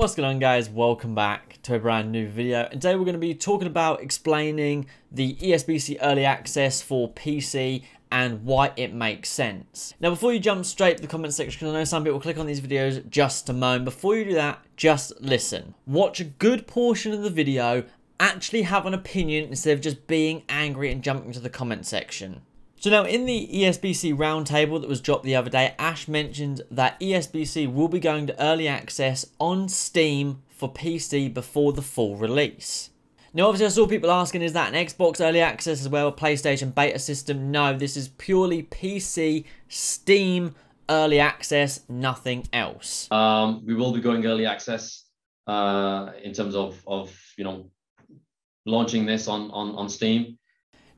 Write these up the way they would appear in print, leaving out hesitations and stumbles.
What's going on, guys? Welcome back to a brand new video. And today we're going to be talking about explaining the ESBC early access for PC and why it makes sense. Now, before you jump straight to the comment section, because I know some people click on these videos just to moan, before you do that, just listen. Watch a good portion of the video, actually have an opinion instead of just being angry and jumping to the comment section. So now, in the ESBC roundtable that was dropped the other day, Ash mentioned that ESBC will be going to early access on Steam for PC before the full release. Now, obviously, I saw people asking, is that an Xbox early access as well, a PlayStation beta system? No, this is purely PC, Steam early access, nothing else. We will be going early access in terms of launching this on Steam.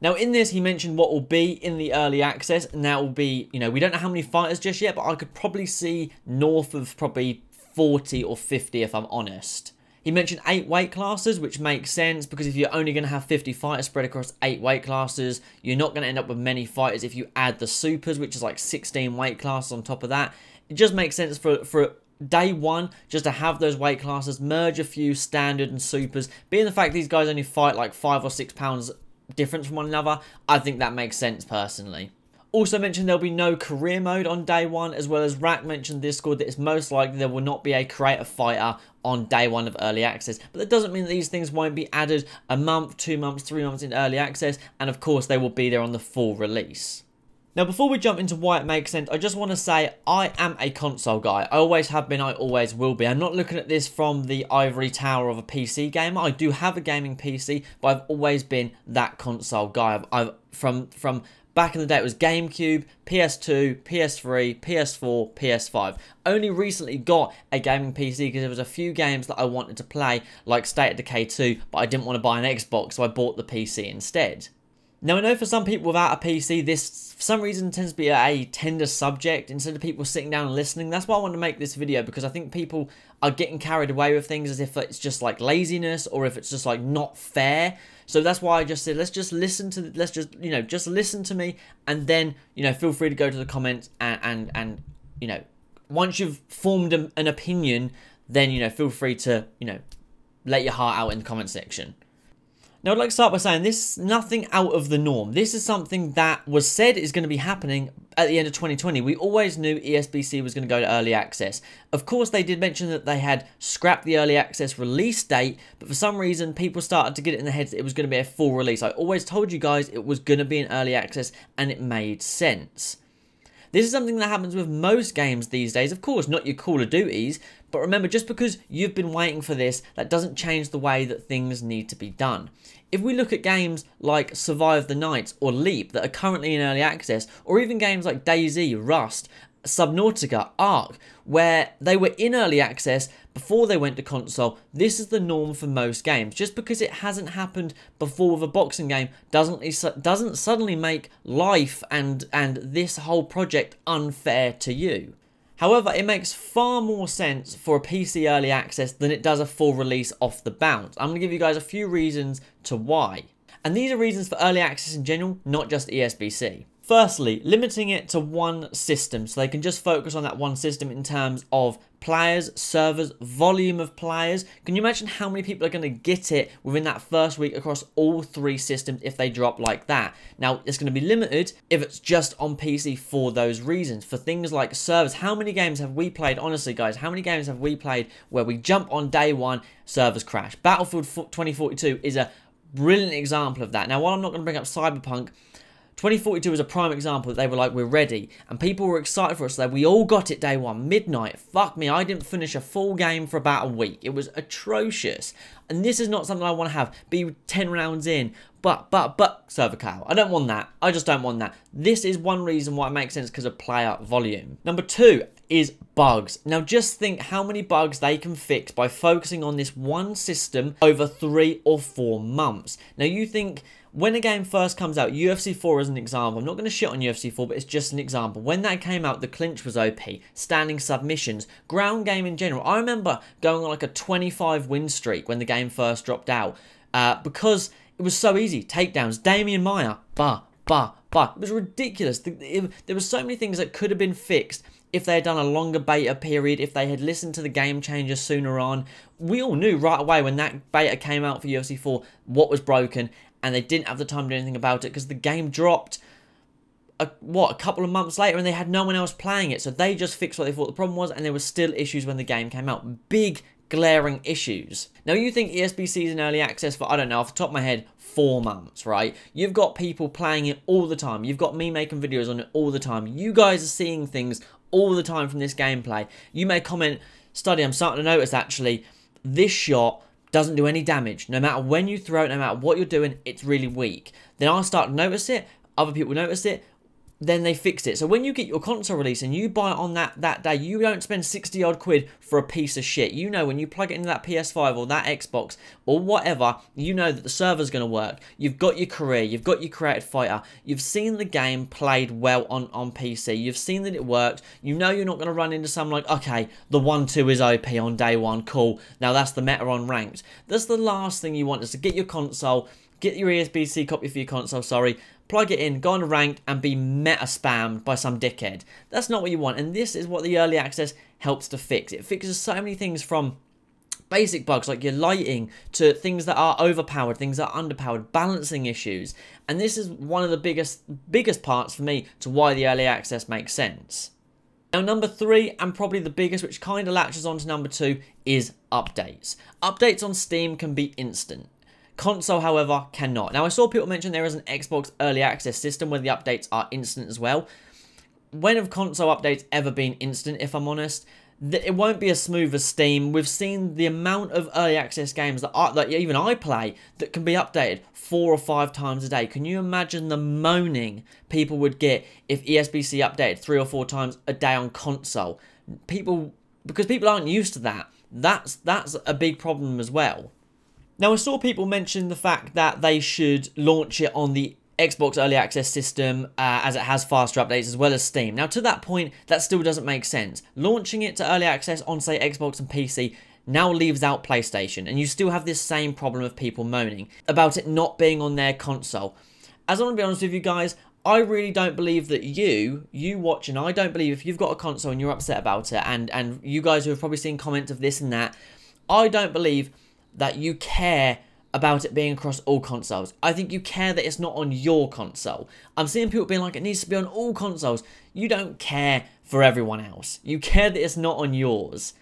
Now, in this, he mentioned what will be in the early access, and that will be, we don't know how many fighters just yet, but I could probably see north of probably 40 or 50 if I'm honest. He mentioned 8 weight classes, which makes sense, because if you're only going to have 50 fighters spread across 8 weight classes, you're not going to end up with many fighters if you add the supers, which is like 16 weight classes on top of that. It just makes sense for day one, just to have those weight classes, merge a few standard and supers. Being the fact these guys only fight like 5 or 6 pounds difference from one another, I think that makes sense personally. Also mentioned there'll be no career mode on day one, as well as Rack mentioned Discord that it's most likely there will not be a creative fighter on day one of early access. But that doesn't mean that these things won't be added a month, 2 months, 3 months in early access, and of course they will be there on the full release. Now, before we jump into why it makes sense, I just want to say I am a console guy. I always have been, I always will be. I'm not looking at this from the ivory tower of a PC gamer. I do have a gaming PC, but I've always been that console guy. From back in the day, it was GameCube, PS2, PS3, PS4, PS5. Only recently got a gaming PC because there was a few games that I wanted to play, like State of Decay 2, but I didn't want to buy an Xbox, so I bought the PC instead. Now, I know for some people without a PC, this for some reason tends to be a tender subject instead of people sitting down and listening. That's why I wanted to make this video, because I think people are getting carried away with things as if it's just like laziness or if it's just like not fair. So that's why I just said, let's just listen to listen to me, and then, feel free to go to the comments and once you've formed an opinion, then, feel free to, let your heart out in the comment section. Now, I'd like to start by saying this is nothing out of the norm. This is something that was said is going to be happening at the end of 2020. We always knew ESBC was going to go to early access. Of course, they did mention that they had scrapped the early access release date, but for some reason, people started to get it in their heads that it was going to be a full release. I always told you guys it was going to be an early access, and it made sense. This is something that happens with most games these days. Of course, not your Call of Duties, but remember, just because you've been waiting for this, that doesn't change the way that things need to be done. If we look at games like Survive the Nights or Leap that are currently in early access, or even games like DayZ, Rust, Subnautica, Ark, where they were in early access before they went to console, this is the norm for most games. Just because it hasn't happened before with a boxing game doesn't suddenly make life and this whole project unfair to you. However, it makes far more sense for a PC early access than it does a full release off the bounce. I'm going to give you guys a few reasons to why. And these are reasons for early access in general, not just ESBC. Firstly, limiting it to one system so they can just focus on that one system in terms of players, servers, volume of players. Can you imagine how many people are going to get it within that first week across all 3 systems if they drop like that? Now, it's going to be limited if it's just on PC for those reasons. For things like servers, how many games have we played, honestly guys, how many games have we played where we jump on day one, servers crash? Battlefield 2042 is a brilliant example of that. Now, while I'm not going to bring up Cyberpunk, 2042 is a prime example that they were like, we're ready. And people were excited for us. So we all got it day one, midnight. Fuck me, I didn't finish a full game for about a week. It was atrocious. And this is not something I want to have. Be 10 rounds in. But, server cow. I don't want that. I just don't want that. This is one reason why it makes sense, because of player volume. Number 2 is bugs. Now, just think how many bugs they can fix by focusing on this one system over 3 or 4 months. Now, you think, when a game first comes out, UFC 4 is an example. I'm not going to shit on UFC 4, but it's just an example. When that came out, the clinch was OP. Standing submissions, ground game in general. I remember going on like a 25 win streak when the game first dropped out. Because it was so easy. Takedowns, Damian Maya, It was ridiculous. There were so many things that could have been fixed if they had done a longer beta period, if they had listened to the game changers sooner on. We all knew right away when that beta came out for UFC 4 what was broken, and they didn't have the time to do anything about it because the game dropped a couple of months later and they had no one else playing it. So they just fixed what they thought the problem was, and there were still issues when the game came out. Big glaring issues. Now you think ESBC is in early access for, I don't know, off the top of my head, 4 months, right? You've got people playing it all the time. You've got me making videos on it all the time. You guys are seeing things all the time from this gameplay. You may comment, Study, I'm starting to notice actually, this shot doesn't do any damage. No matter when you throw it, no matter what you're doing, it's really weak. Then I'll start to notice it, other people notice it, then they fixed it. So when you get your console release and you buy it on that day, you don't spend 60 odd quid for a piece of shit. You know when you plug it into that PS5 or that Xbox or whatever, you know that the server's going to work. You've got your career, you've got your created fighter, you've seen the game played well on PC, you've seen that it worked, you know you're not going to run into something like, okay, the 1-2 is OP on day one, cool, now that's the meta on ranked. That's the last thing you want, is to get your console, get your ESBC copy for your console, sorry, plug it in, go on ranked, and be meta spammed by some dickhead. That's not what you want, and this is what the early access helps to fix. It fixes so many things, from basic bugs like your lighting to things that are overpowered, things that are underpowered, balancing issues. And this is one of the biggest parts for me to why the early access makes sense. Now, number 3, and probably the biggest, which kind of latches on to number 2, is updates. Updates on Steam can be instant. Console, however, cannot. Now, I saw people mention there is an Xbox early access system where the updates are instant as well. When have console updates ever been instant, if I'm honest? It won't be as smooth as Steam. We've seen the amount of early access games that even I play that can be updated 4 or 5 times a day. Can you imagine the moaning people would get if ESBC updated 3 or 4 times a day on console? Because people aren't used to that. That's a big problem as well. Now, I saw people mention the fact that they should launch it on the Xbox Early Access system as it has faster updates as well as Steam. Now, to that point, that still doesn't make sense. Launching it to Early Access on, say, Xbox and PC now leaves out PlayStation, and you still have this same problem of people moaning about it not being on their console. As I'm going to be honest with you guys, I really don't believe that you watching, I don't believe if you've got a console and you're upset about it, and you guys who have probably seen comments of this and that, I don't believe that you care about it being across all consoles. I think you care that it's not on your console. I'm seeing people being like, it needs to be on all consoles. You don't care for everyone else. You care that it's not on yours.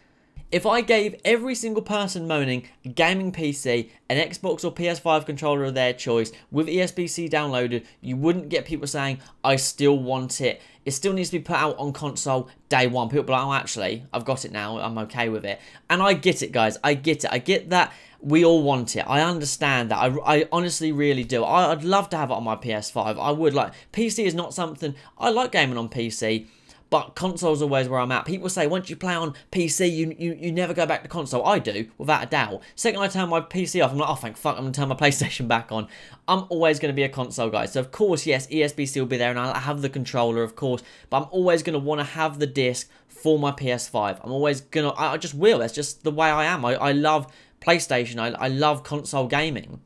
If I gave every single person moaning a gaming PC, an Xbox or PS5 controller of their choice with ESBC downloaded, you wouldn't get people saying, I still want it. It still needs to be put out on console day one. People be like, oh, actually, I've got it now. I'm okay with it. And I get it, guys. I get it. I get that we all want it. I understand that. I honestly really do. I'd love to have it on my PS5. I would. Like, PC is not something... I like gaming on PC, but console's always where I'm at. People say once you play on PC, you never go back to console. I do, without a doubt. Second I turn my PC off, I'm like, oh, thank fuck, I'm going to turn my PlayStation back on. I'm always going to be a console guy. So, of course, yes, ESBC will be there, and I'll have the controller, of course. But I'm always going to want to have the disc for my PS5. I'm always going to... I just will. That's just the way I am. I love PlayStation. I love console gaming.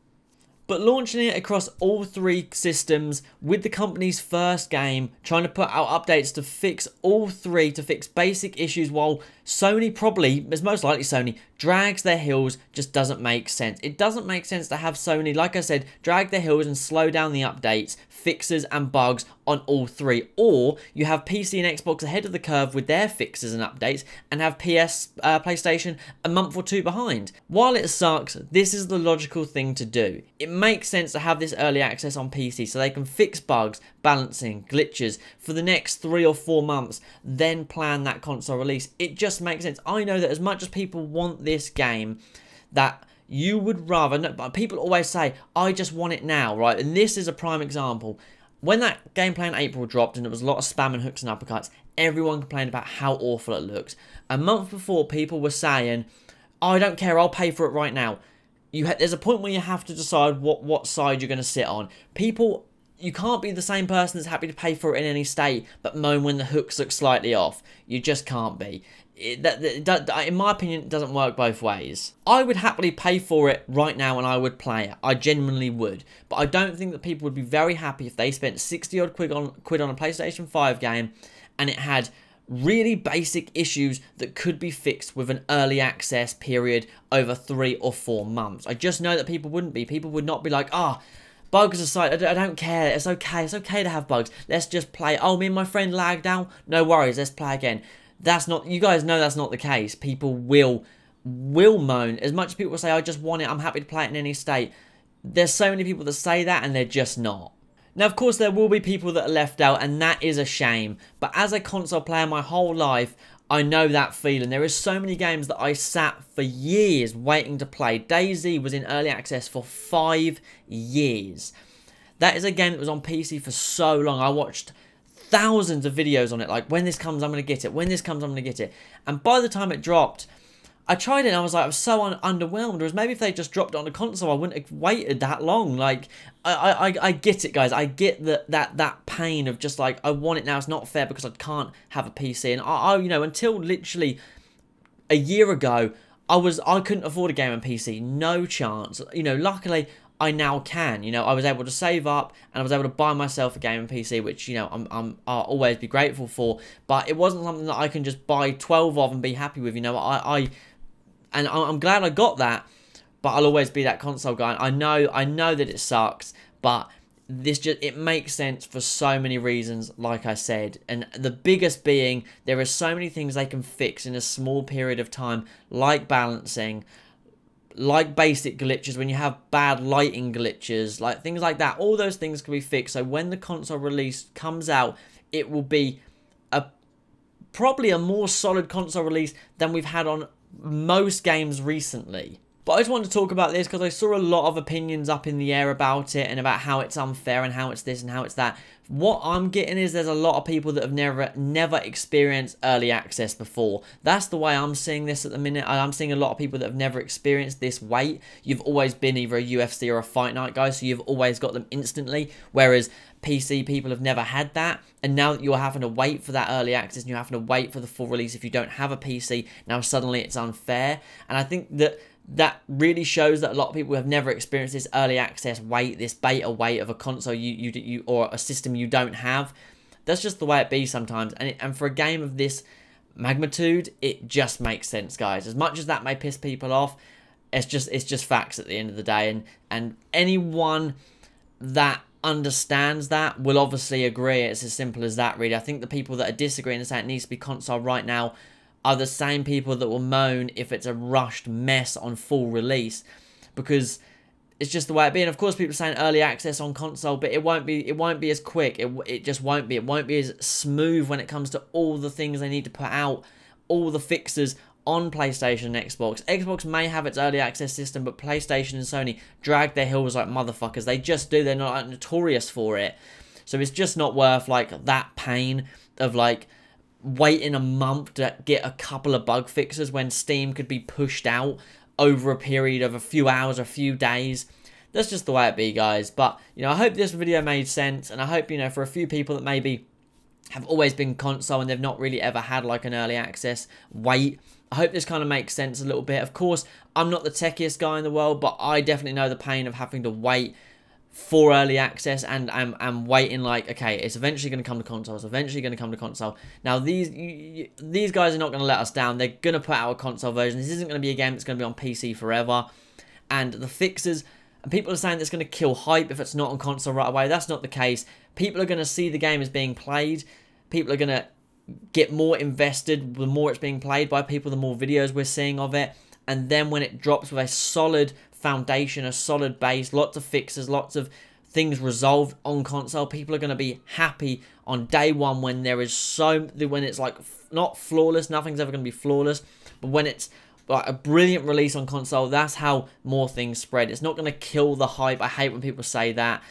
But launching it across all 3 systems with the company's first game, trying to put out updates to fix all 3, to fix basic issues, while Sony probably, it's most likely Sony, drags their heels, just doesn't make sense. It doesn't make sense to have Sony, like I said, drag their heels and slow down the updates, fixes and bugs on all 3. Or you have PC and Xbox ahead of the curve with their fixes and updates, and have PlayStation a month or 2 behind. While it sucks, this is the logical thing to do. It makes sense to have this early access on PC so they can fix bugs, balancing, glitches for the next 3 or 4 months, then plan that console release. It just makes sense. I know that as much as people want this game, that you would rather... No, but people always say, I just want it now, right? And this is a prime example. When that gameplay in April dropped and there was a lot of spam and hooks and uppercuts, everyone complained about how awful it looks. A month before, people were saying, oh, I don't care, I'll pay for it right now. There's a point where you have to decide what side you're going to sit on. People... You can't be the same person that's happy to pay for it in any state, but moan when the hooks look slightly off. You just can't be. In my opinion, it doesn't work both ways. I would happily pay for it right now and I would play it. I genuinely would. But I don't think that people would be very happy if they spent 60 odd quid on a PlayStation 5 game and it had really basic issues that could be fixed with an early access period over 3 or 4 months. I just know that people wouldn't be. People would not be like, ah, bugs aside, I don't care. It's okay. It's okay to have bugs. Let's just play. Oh, me and my friend lagged out. No worries. Let's play again. That's not, you guys know that's not the case. People will moan. As much as people say, I just want it, I'm happy to play it in any state. There's so many people that say that and they're just not. Now, of course, there will be people that are left out, and that is a shame. But as a console player my whole life, I know that feeling. There is so many games that I sat for years waiting to play. DayZ was in early access for 5 years. That is a game that was on PC for so long. I watched thousands of videos on it, like, when this comes, I'm going to get it. When this comes, I'm going to get it. And by the time it dropped, I tried it and I was like, I was so underwhelmed. Whereas maybe if they just dropped it on the console, I wouldn't have waited that long. Like, I get it, guys. I get that pain of just like, I want it now. It's not fair because I can't have a PC. And I you know, until literally a year ago, I couldn't afford a game on PC. No chance. You know, luckily I now can. You know, I was able to save up and I was able to buy myself a game on PC, which, you know, I'll always be grateful for. But it wasn't something that I can just buy 12 of and be happy with. You know, and I'm glad I got that, but I'll always be that console guy. I know that it sucks, but it makes sense for so many reasons, like I said. And the biggest being, there are so many things they can fix in a small period of time, like balancing, like basic glitches, when you have bad lighting glitches, like things like that. All those things can be fixed. So when the console release comes out, it will be probably a more solid console release than we've had on most games recently. But I just wanted to talk about this because I saw a lot of opinions up in the air about it and about how it's unfair and how it's this and how it's that. What I'm getting is there's a lot of people that have never experienced early access before. That's the way I'm seeing this at the minute. I'm seeing a lot of people that have never experienced this wait. You've always been either a UFC or a Fight Night guy, so you've always got them instantly, whereas PC people have never had that. And now that you're having to wait for that early access and you're having to wait for the full release if you don't have a PC, now suddenly it's unfair. And I think that really shows that a lot of people have never experienced this early access wait, this beta wait of a console or a system you don't have. That's just the way it be sometimes. And for a game of this magnitude, it just makes sense, guys. As much as that may piss people off, it's just facts at the end of the day. And anyone that understands that will obviously agree. It's as simple as that, really. I think the people that are disagreeing and saying it needs to be console right now are the same people that will moan if it's a rushed mess on full release, because it's just the way it be. And of course, people are saying early access on console, but it won't be as quick. It just won't be. It won't be as smooth when it comes to all the things they need to put out, all the fixes on PlayStation and Xbox. Xbox may have its early access system, but PlayStation and Sony drag their heels like motherfuckers. They just do. They're not notorious for it. So it's just not worth like that pain of like waiting a month to get a couple of bug fixes when Steam could be pushed out over a period of a few hours or a few days. That's just the way it be, guys. But, you know, I hope this video made sense, and I hope, you know, for a few people that maybe have always been console and they've not really ever had like an early access wait, I hope this kind of makes sense a little bit. Of course, I'm not the techiest guy in the world, but I definitely know the pain of having to wait for early access, and I'm waiting like, okay, it's eventually going to come to console. It's eventually going to come to console. Now, these guys are not going to let us down. They're going to put out a console version. This isn't going to be a game that's going to be on PC forever. And the fixes, and people are saying it's going to kill hype if it's not on console right away. That's not the case. People are going to see the game as being played. People are going to get more invested the more it's being played by people, the more videos we're seeing of it. And then when it drops with a solid foundation, a solid base, lots of fixes, lots of things resolved on console, people are going to be happy on day one when there is when it's like not flawless, nothing's ever going to be flawless, but when it's like a brilliant release on console, that's how more things spread. It's not going to kill the hype. I hate when people say that.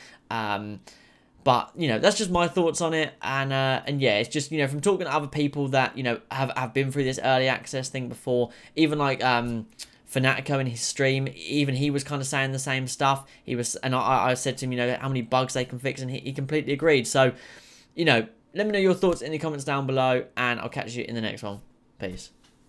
But, you know, that's just my thoughts on it. And yeah, it's just, you know, from talking to other people that, you know, have been through this early access thing before, even like Fanatico in his stream, even he was kind of saying the same stuff. And I said to him, you know, how many bugs they can fix, and he completely agreed. So, you know, let me know your thoughts in the comments down below, and I'll catch you in the next one. Peace.